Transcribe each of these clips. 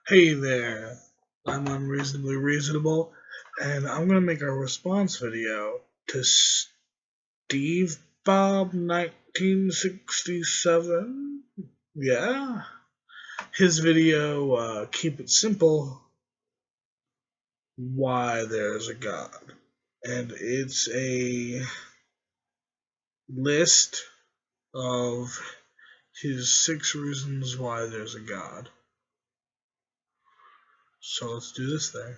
Hey there, I'm Unreasonably Reasonable, and I'm gonna make a response video to Steve Bob 1967. Yeah, his video, Keep It Simple, Why There's a God. And it's a list of his 6 reasons why there's a God. So let's do this thing.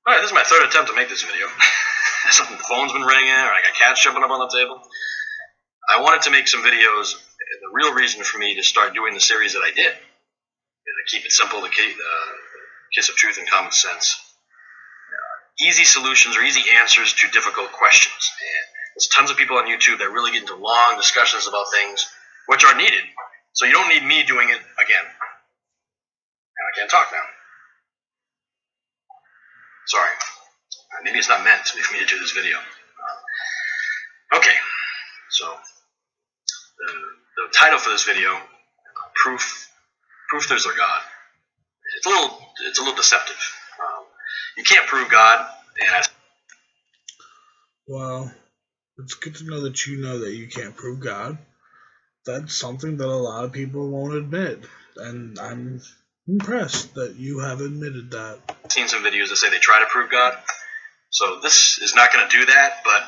Alright, this is my third attempt to make this video. Something, the phone's been ringing, or I got cats jumping up on the table. I wanted to make some videos. The real reason for me to start doing the series that I did, to keep it simple, the kiss of truth and common sense. Easy solutions or easy answers to difficult questions. And there's tons of people on YouTube that really get into long discussions about things which are needed. So you don't need me doing it again. And I can't talk now. Sorry. Maybe it's not meant for me to do this video. Okay, so the title for this video, proof there's a God. It's a little deceptive. You can't prove God, and Well, it's good to know that you know that you can't prove God. That's something that a lot of people won't admit, and I'm impressed that you have admitted that. I've seen some videos that say they try to prove God. So this is not going to do that, but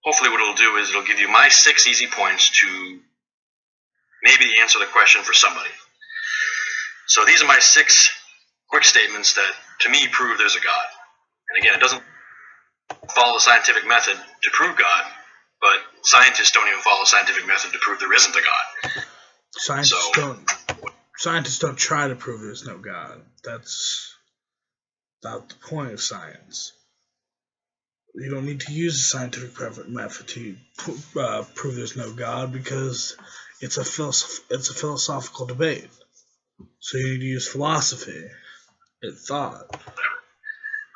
hopefully what it'll do is it'll give you my 6 easy points to maybe answer the question for somebody. So these are my 6 quick statements that, to me, prove there's a God. And again, it doesn't follow the scientific method to prove God, but scientists don't even follow the scientific method to prove there isn't a God. Scientists don't try to prove there's no God. That's not the point of science. You don't need to use the scientific method to prove there's no God, because it's a philosophical debate. So you need to use philosophy and thought.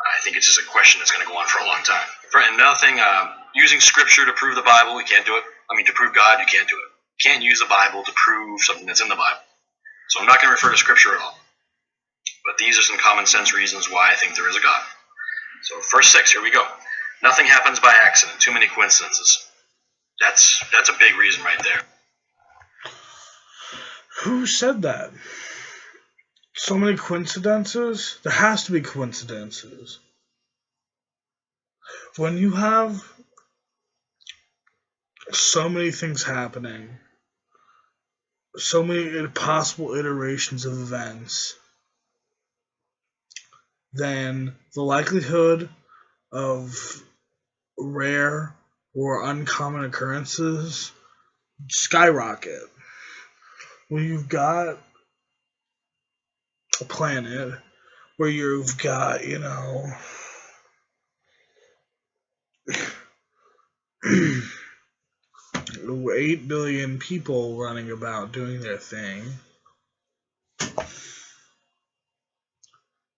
I think it's just a question that's going to go on for a long time. And another thing, using scripture to prove the Bible, you can't do it. I mean, to prove God, you can't do it. You can't use the Bible to prove something that's in the Bible. So I'm not going to refer to scripture at all. But these are some common sense reasons why I think there is a God. So first 6, here we go. Nothing happens by accident. Too many coincidences. That's a big reason right there. Who said that? So many coincidences? There has to be coincidences. When you have so many things happening, so many possible iterations of events, then the likelihood of rare or uncommon occurrences skyrocket. When you've got a planet where you've got, 8 billion people running about doing their thing,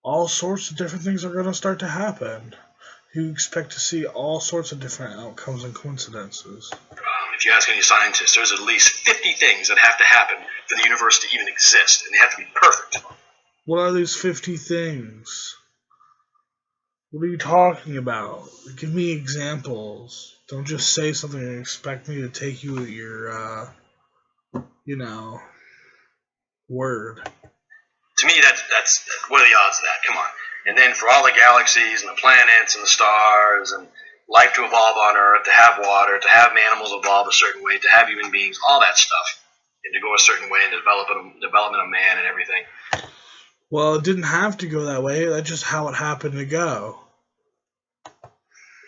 all sorts of different things are going to start to happen. You expect to see all sorts of different outcomes and coincidences. If you ask any scientist, there's at least 50 things that have to happen for the universe to even exist, and they have to be perfect. What are these 50 things? What are you talking about? Give me examples. Don't just say something and expect me to take you at your, word. To me, that's what are the odds of that? Come on. And then for all the galaxies and the planets and the stars and life to evolve on Earth, to have water, to have animals evolve a certain way, to have human beings, all that stuff, and to go a certain way in the development of man and everything. Well, it didn't have to go that way. That's just how it happened to go.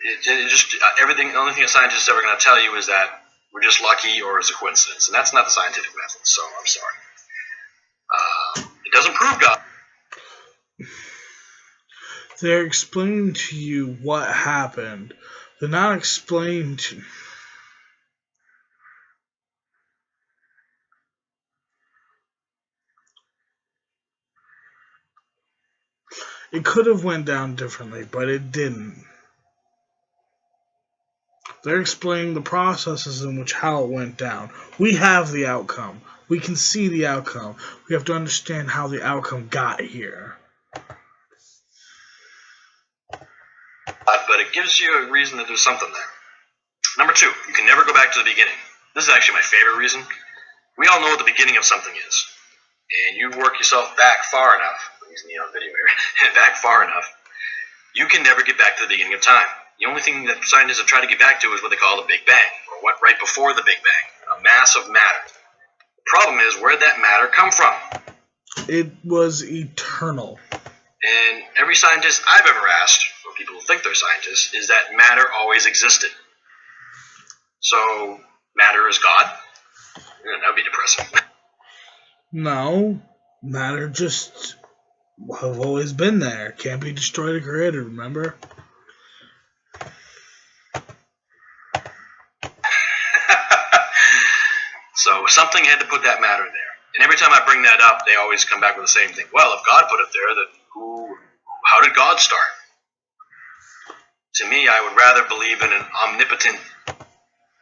It just everything. The only thing a scientist is ever going to tell you is that we're just lucky or it's a coincidence, and that's not the scientific method. So I'm sorry. It doesn't prove God. They're explaining to you what happened. They're not explaining to... It could have went down differently, but it didn't. They're explaining the processes in which how it went down. We have the outcome. We can see the outcome. We have to understand how the outcome got here. But it gives you a reason that there's something there. Number 2, you can never go back to the beginning. This is actually my favorite reason. We all know what the beginning of something is. And you work yourself back far enough, I'm using the video here, back far enough, you can never get back to the beginning of time. The only thing that scientists have tried to get back to is what they call the Big Bang, or what right before the Big Bang, a mass of matter. The problem is, where did that matter come from? It was eternal. And every scientist I've ever asked, or people who think they're scientists, is that matter always existed. So, matter is God? That would be depressing. No, matter just have always been there. Can't be destroyed or created, remember? So something had to put that matter there. And every time I bring that up, they always come back with the same thing. Well, if God put it there, then how did God start? To me, I would rather believe in an omnipotent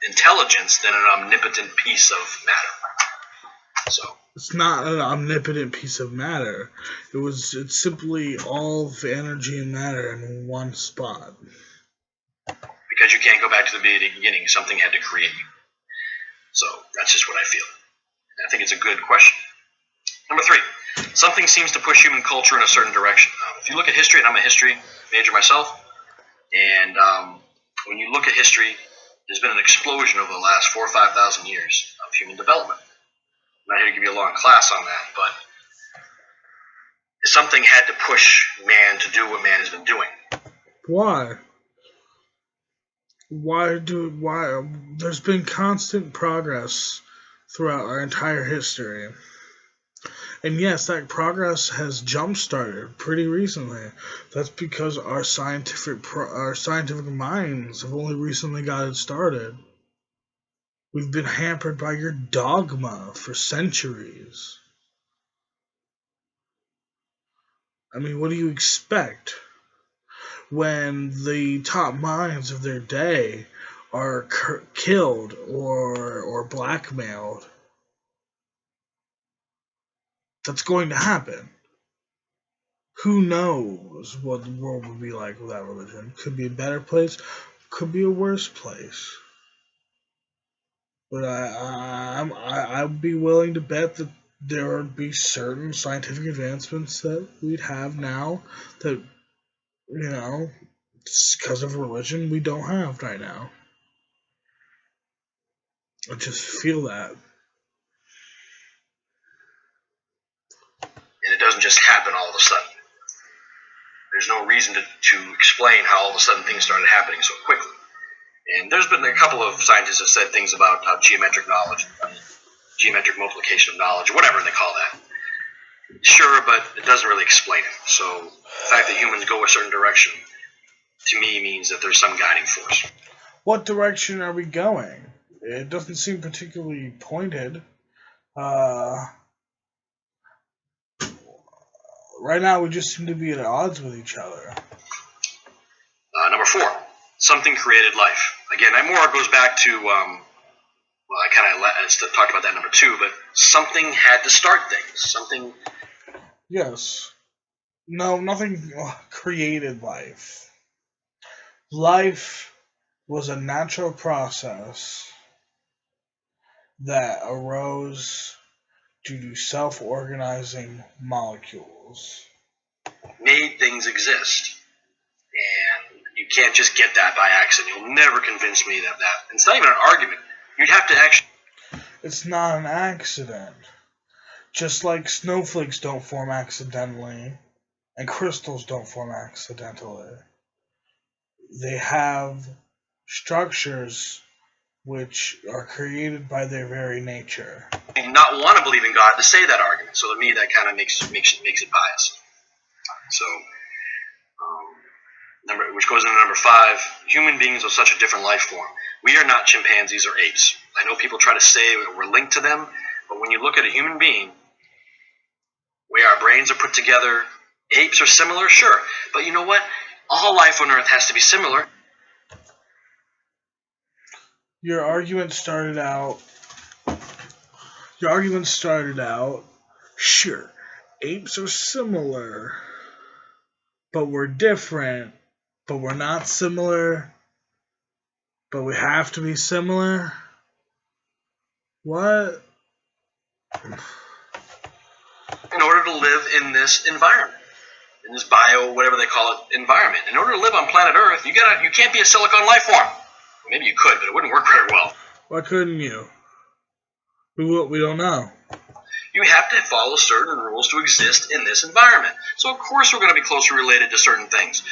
intelligence than an omnipotent piece of matter. So it's not an omnipotent piece of matter. It's simply all of energy and matter in one spot. Because you can't go back to the beginning, something had to create you. So that's just what I feel. I think it's a good question. Number 3, something seems to push human culture in a certain direction. If you look at history, and I'm a history major myself, and when you look at history, there's been an explosion over the last 4,000 or 5,000 years of human development. I'm not here to give you a long class on that, but something had to push man to do what man has been doing. Why? Why? There's been constant progress throughout our entire history. And yes, that progress has jump-started pretty recently. That's because our scientific minds have only recently got it started. We've been hampered by your dogma for centuries. I mean, what do you expect when the top minds of their day are killed or blackmailed? That's going to happen. Who knows what the world would be like without religion? Could be a better place, could be a worse place. But I'd be willing to bet that there would be certain scientific advancements that we'd have now that, you know, because of religion, we don't have right now. I just feel that. And it doesn't just happen all of a sudden. There's no reason to explain how all of a sudden things started happening so quickly. And there's been a couple of scientists have said things about geometric knowledge, geometric multiplication of knowledge, whatever they call that. Sure, but it doesn't really explain it. So the fact that humans go a certain direction, to me, means that there's some guiding force. What direction are we going? It doesn't seem particularly pointed. Right now, we just seem to be at odds with each other. Number 4, something created life. Again, that more goes back to, I kind of talked about that number 2, but something had to start things. Something. Yes. No, nothing created life. Life was a natural process that arose due to self-organizing molecules. Made things exist. And you can't just get that by accident. You'll never convince me that. It's not even an argument. You'd have to actually. It's not an accident. Just like snowflakes don't form accidentally, and crystals don't form accidentally. They have structures which are created by their very nature. I not want to believe in God to say that argument. So to me, that kind of makes it biased. So, which goes into number 5. Human beings are such a different life form. We are not chimpanzees or apes. I know people try to say we're linked to them, but when you look at a human being, where our brains are put together, apes are similar, sure. But you know what? All life on Earth has to be similar. Your argument started out. Sure, apes are similar, but we're different. But we're not similar. But we have to be similar. What? In order to live in this environment, in this bio, whatever they call it, environment. In order to live on planet Earth, you can't be a silicon life form. Maybe you could, but it wouldn't work very well. Why couldn't you? We don't know. You have to follow certain rules to exist in this environment. So of course we're going to be closely related to certain things.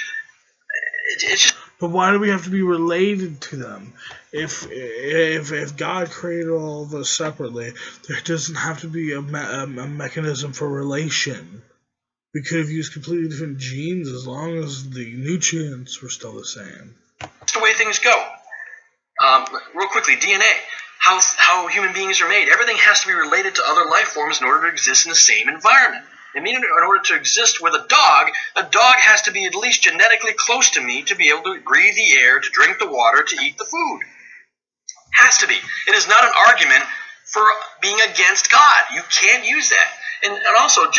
It's just. But why do we have to be related to them? If God created all of us separately, there doesn't have to be a mechanism for relation. We could have used completely different genes as long as the nutrients were still the same. That's the way things go. Real quickly, DNA. How human beings are made. Everything has to be related to other life forms in order to exist in the same environment. I mean, in order to exist with a dog has to be at least genetically close to me to be able to breathe the air, to drink the water, to eat the food. Has to be. It is not an argument for being against God. You can't use that. And also,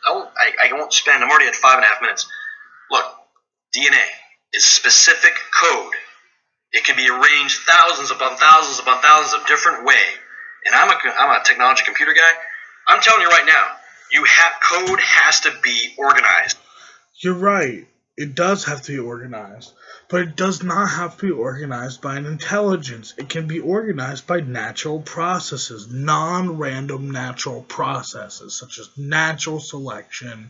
I won't spend, I'm already at 5.5 minutes. Look, DNA is specific code. It can be arranged thousands upon thousands upon thousands of different ways. And I'm a technology computer guy. I'm telling you right now, code has to be organized. You're right. It does have to be organized. But it does not have to be organized by an intelligence. It can be organized by natural processes, non-random natural processes, such as natural selection,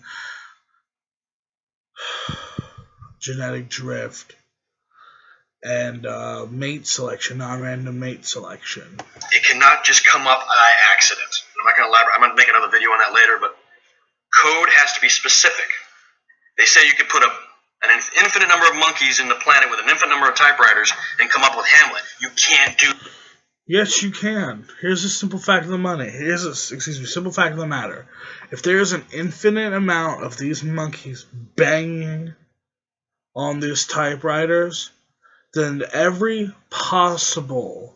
genetic drift, and mate selection, non-random mate selection. It cannot just come up by accident. I'm not going to elaborate. I'm going to make another video on that later, but code has to be specific. They say you could put an infinite number of monkeys in the planet with an infinite number of typewriters and come up with Hamlet. You can't do. Yes, you can. Here's a simple fact of the simple fact of the matter. If there is an infinite amount of these monkeys banging on these typewriters, then every possible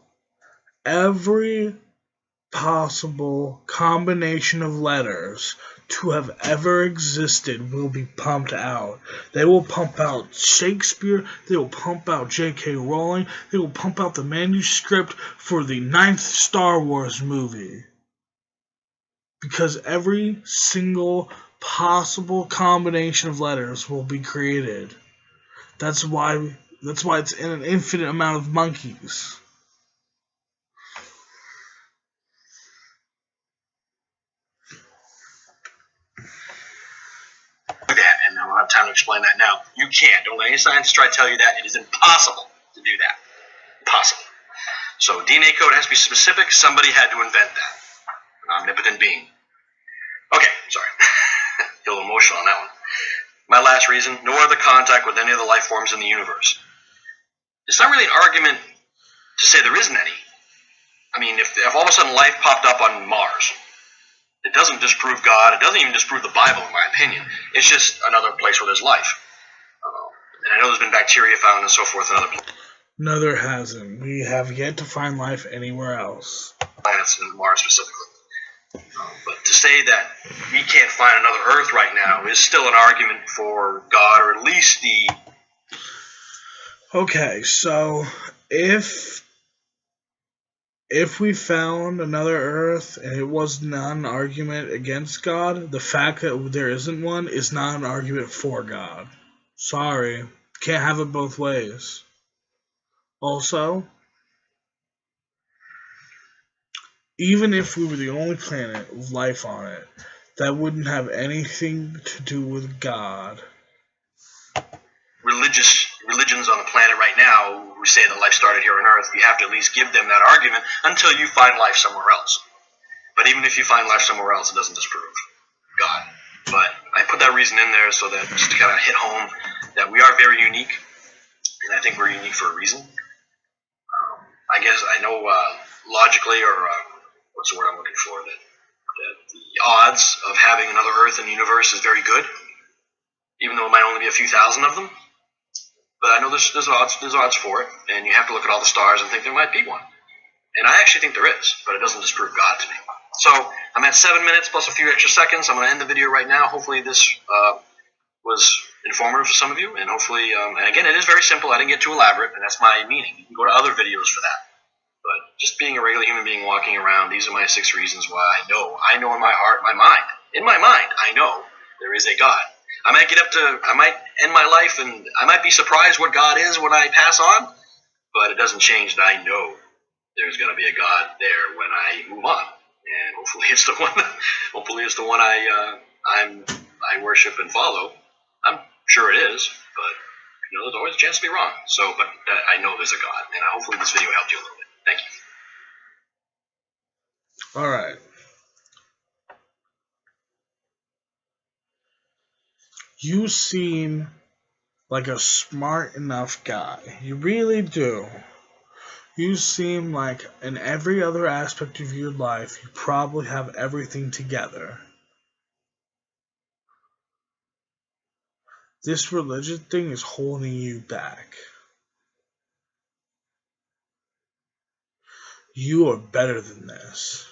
combination of letters to have ever existed will be pumped out. They will pump out Shakespeare, they will pump out J.K. Rowling, they will pump out the manuscript for the 9th Star Wars movie. Because every single possible combination of letters will be created. That's why it's in an infinite amount of monkeys. And I don't have time to explain that now. You can't. Don't let any scientist try to tell you that. It is impossible to do that. Impossible. So DNA code has to be specific. Somebody had to invent that. An omnipotent being. Okay, sorry. A little emotional on that one. My last reason, no other contact with any of the life forms in the universe. It's not really an argument to say there isn't any. I mean, if all of a sudden life popped up on Mars, it doesn't disprove God. It doesn't even disprove the Bible, in my opinion. It's just another place where there's life. And I know there's been bacteria found and so forth in other planets. No, there hasn't. We have yet to find life anywhere else. Planets, and Mars specifically. But to say that we can't find another Earth right now is still an argument for God, or at least the... Okay, so if we found another Earth and it was not an argument against God, the fact that there isn't one is not an argument for God. Sorry. Can't have it both ways. Also, even if we were the only planet with life on it, that wouldn't have anything to do with God. Religions on the planet right now who say that life started here on Earth, you have to at least give them that argument until you find life somewhere else. But even if you find life somewhere else, it doesn't disprove God. But I put that reason in there so that just to kind of hit home that we are very unique, and I think we're unique for a reason. I guess I know logically, or what's the word I'm looking for, that the odds of having another Earth in the universe is very good, even though it might only be a few thousand of them. But I know there's odds for it, and you have to look at all the stars and think there might be one. And I actually think there is, but it doesn't disprove God to me. So I'm at 7 minutes plus a few extra seconds. I'm going to end the video right now. Hopefully this was informative for some of you, and hopefully, and again, it is very simple. I didn't get too elaborate, and that's my meaning. You can go to other videos for that. But just being a regular human being walking around, these are my 6 reasons why I know in my heart, my mind, I know there is a God. I might end my life, and I might be surprised what God is when I pass on, but it doesn't change that I know there's going to be a God there when I move on, and hopefully it's the one. Hopefully it's the one I worship and follow. I'm sure it is, but there's always a chance to be wrong. So, but I know there's a God, and hopefully this video helped you a little bit. Thank you. All right. You seem like a smart enough guy. You really do. You seem like in every other aspect of your life, you probably have everything together. This religion thing is holding you back. You are better than this.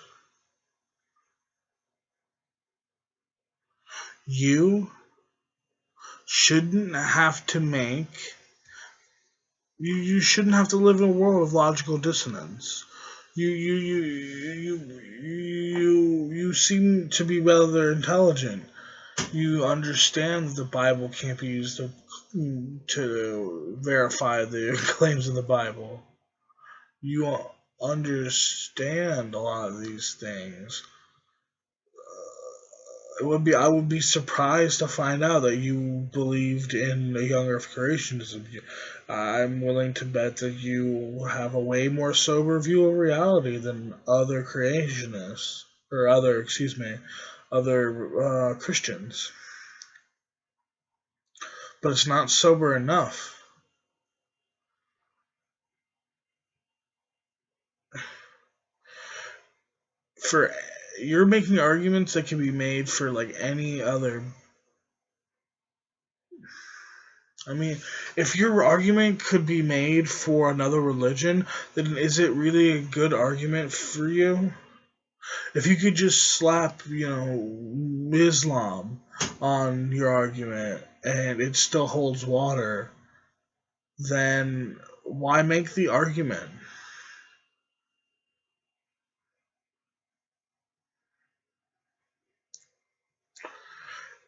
You shouldn't have to you shouldn't have to live in a world of logical dissonance. You seem to be rather intelligent. You understand that the Bible can't be used to verify the claims of the Bible. You understand a lot of these things. I would be surprised to find out that you believed in a young Earth creationism. I'm willing to bet that you have a way more sober view of reality than other creationists, or other Christians. But it's not sober enough. You're making arguments that can be made for like any other. I mean, if your argument could be made for another religion, then is it really a good argument for you? If you could just slap, Islam on your argument and it still holds water, then why make the argument?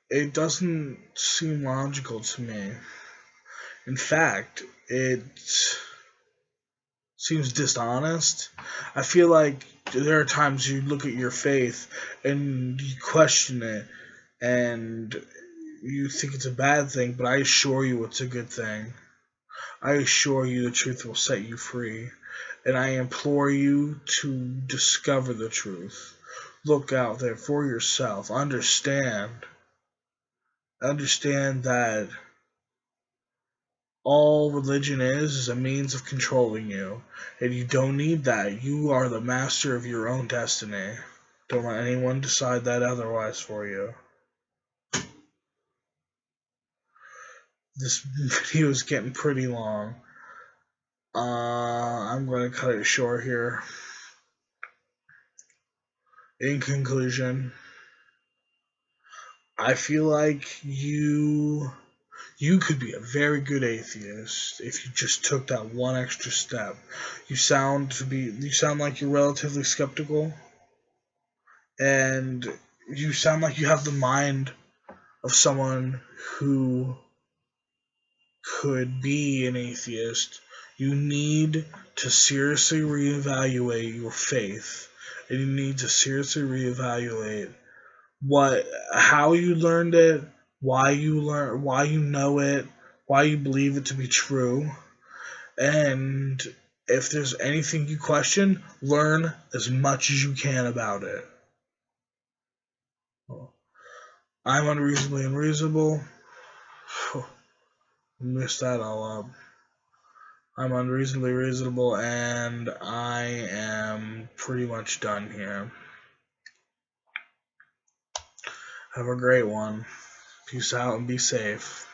It doesn't seem logical to me. In fact, it seems dishonest. I feel like there are times you look at your faith and you question it and you think it's a bad thing, but I assure you it's a good thing. I assure you the truth will set you free, and I implore you to discover the truth. Look out there for yourself. Understand that all religion is a means of controlling you, and you don't need that. You are the master of your own destiny. Don't let anyone decide that otherwise for you. This video is getting pretty long. I'm going to cut it short here. In conclusion, I feel like you could be a very good atheist if you just took that one extra step. You sound like you're relatively skeptical, and you sound like you have the mind of someone who could be an atheist. You need to seriously reevaluate your faith, and you need to seriously reevaluate how you learned it, why you know it, why you believe it to be true, and if there's anything you question, learn as much as you can about it. I'm unreasonably unreasonable. Missed that all up. I'm unreasonably reasonable, and I am pretty much done here. Have a great one. Peace out and be safe.